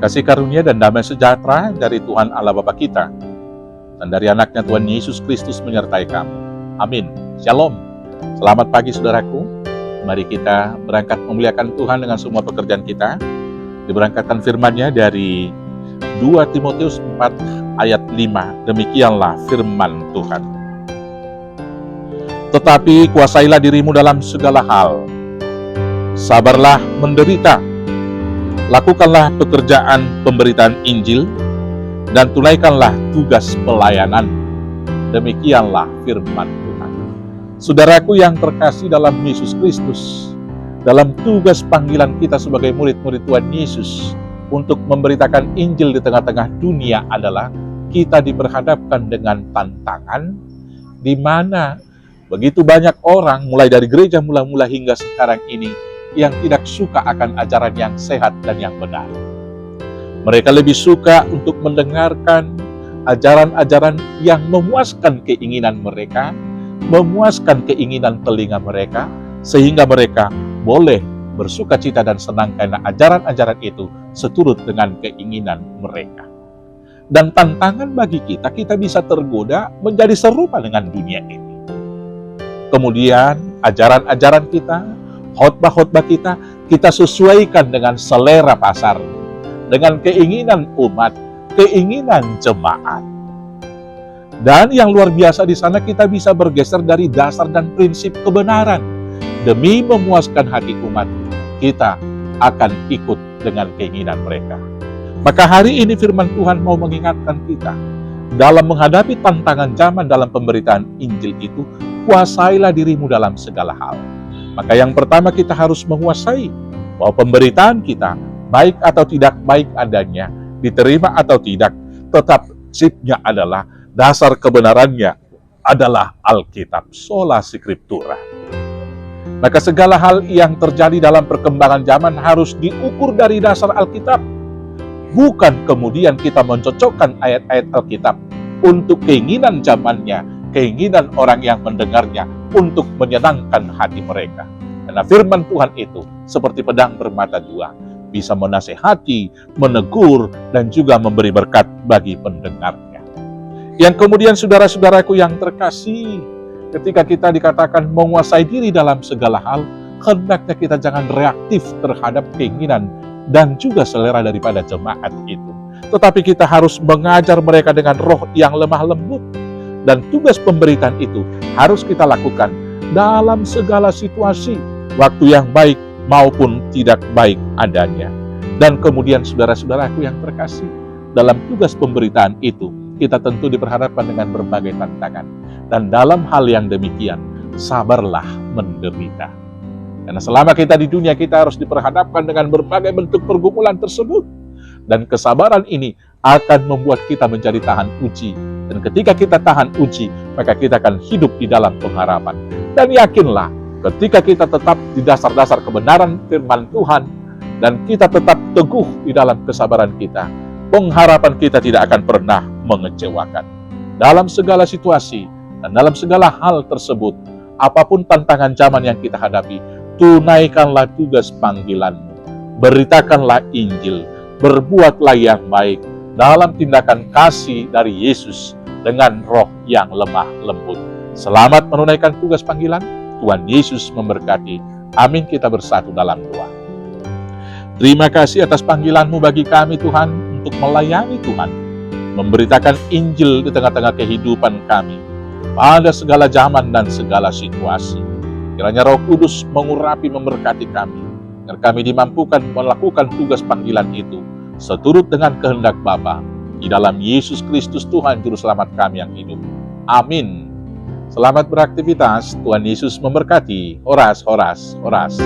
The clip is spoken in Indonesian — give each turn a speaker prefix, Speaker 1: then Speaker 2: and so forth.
Speaker 1: Kasih karunia dan damai sejahtera dari Tuhan Allah Bapa kita dan dari anaknya Tuhan Yesus Kristus menyertai kamu. Amin. Shalom. Selamat pagi saudaraku. Mari kita berangkat memuliakan Tuhan dengan semua pekerjaan kita. Diberangkatkan firman-Nya dari 2 Timotius 4 ayat 5. Demikianlah firman Tuhan. Tetapi kuasailah dirimu dalam segala hal. Sabarlah menderita. Lakukanlah pekerjaan pemberitaan Injil dan tunaikanlah tugas pelayanan. Demikianlah firman Tuhan. Saudaraku yang terkasih dalam Yesus Kristus, dalam tugas panggilan kita sebagai murid-murid Tuhan Yesus untuk memberitakan Injil di tengah-tengah dunia adalah kita diperhadapkan dengan tantangan di mana begitu banyak orang mulai dari gereja mula-mula hingga sekarang ini yang tidak suka akan ajaran yang sehat dan yang benar. Mereka lebih suka untuk mendengarkan ajaran-ajaran yang memuaskan keinginan mereka, memuaskan keinginan telinga mereka, sehingga mereka boleh bersukacita dan senang karena ajaran-ajaran itu seturut dengan keinginan mereka. Dan tantangan bagi kita bisa tergoda menjadi serupa dengan dunia ini. Kemudian ajaran-ajaran kita, khotbah-khotbah kita sesuaikan dengan selera pasar, dengan keinginan umat, keinginan jemaat. Dan yang luar biasa di sana kita bisa bergeser dari dasar dan prinsip kebenaran. Demi memuaskan hati umat, kita akan ikut dengan keinginan mereka. Maka hari ini firman Tuhan mau mengingatkan kita, dalam menghadapi tantangan zaman dalam pemberitaan Injil itu, kuasailah dirimu dalam segala hal. Maka yang pertama kita harus menguasai bahwa pemberitaan kita, baik atau tidak baik adanya, diterima atau tidak, tetap prinsipnya adalah, dasar kebenarannya adalah Alkitab, sola scriptura. Maka segala hal yang terjadi dalam perkembangan zaman harus diukur dari dasar Alkitab. Bukan kemudian kita mencocokkan ayat-ayat Alkitab untuk keinginan zamannya, keinginan orang yang mendengarnya, untuk menyenangkan hati mereka. Karena firman Tuhan itu seperti pedang bermata dua, bisa menasehati, menegur, dan juga memberi berkat bagi pendengarnya. Yang kemudian saudara-saudaraku yang terkasih, ketika kita dikatakan menguasai diri dalam segala hal, hendaknya kita jangan reaktif terhadap keinginan dan juga selera daripada jemaat itu. Tetapi kita harus mengajar mereka dengan roh yang lemah lembut. Dan tugas pemberitaan itu harus kita lakukan dalam segala situasi, waktu yang baik maupun tidak baik adanya. Dan kemudian saudara-saudaraku yang terkasih, dalam tugas pemberitaan itu, kita tentu diperhadapkan dengan berbagai tantangan. Dan dalam hal yang demikian, sabarlah menderita. Karena selama kita di dunia, kita harus diperhadapkan dengan berbagai bentuk pergumulan tersebut. Dan kesabaran ini akan membuat kita menjadi tahan uji. Dan ketika kita tahan uji, maka kita akan hidup di dalam pengharapan. Dan yakinlah, ketika kita tetap di dasar-dasar kebenaran firman Tuhan, dan kita tetap teguh di dalam kesabaran kita, pengharapan kita tidak akan pernah mengecewakan. Dalam segala situasi, dan dalam segala hal tersebut, apapun tantangan zaman yang kita hadapi, tunaikanlah tugas panggilanmu. Beritakanlah Injil, berbuatlah yang baik, dalam tindakan kasih dari Yesus dengan roh yang lemah lembut. Selamat menunaikan tugas panggilan. Tuhan Yesus memberkati. Amin. Kita bersatu dalam doa. Terima kasih atas panggilan-Mu bagi kami Tuhan, untuk melayani Tuhan, memberitakan Injil di tengah-tengah kehidupan kami, pada segala zaman dan segala situasi. Kiranya Roh Kudus mengurapi, memberkati kami, agar kami dimampukan melakukan tugas panggilan itu seturut dengan kehendak Bapa, di dalam Yesus Kristus Tuhan Juru Selamat kami yang hidup. Amin. Selamat beraktivitas. Tuhan Yesus memberkati. Horas, horas, horas.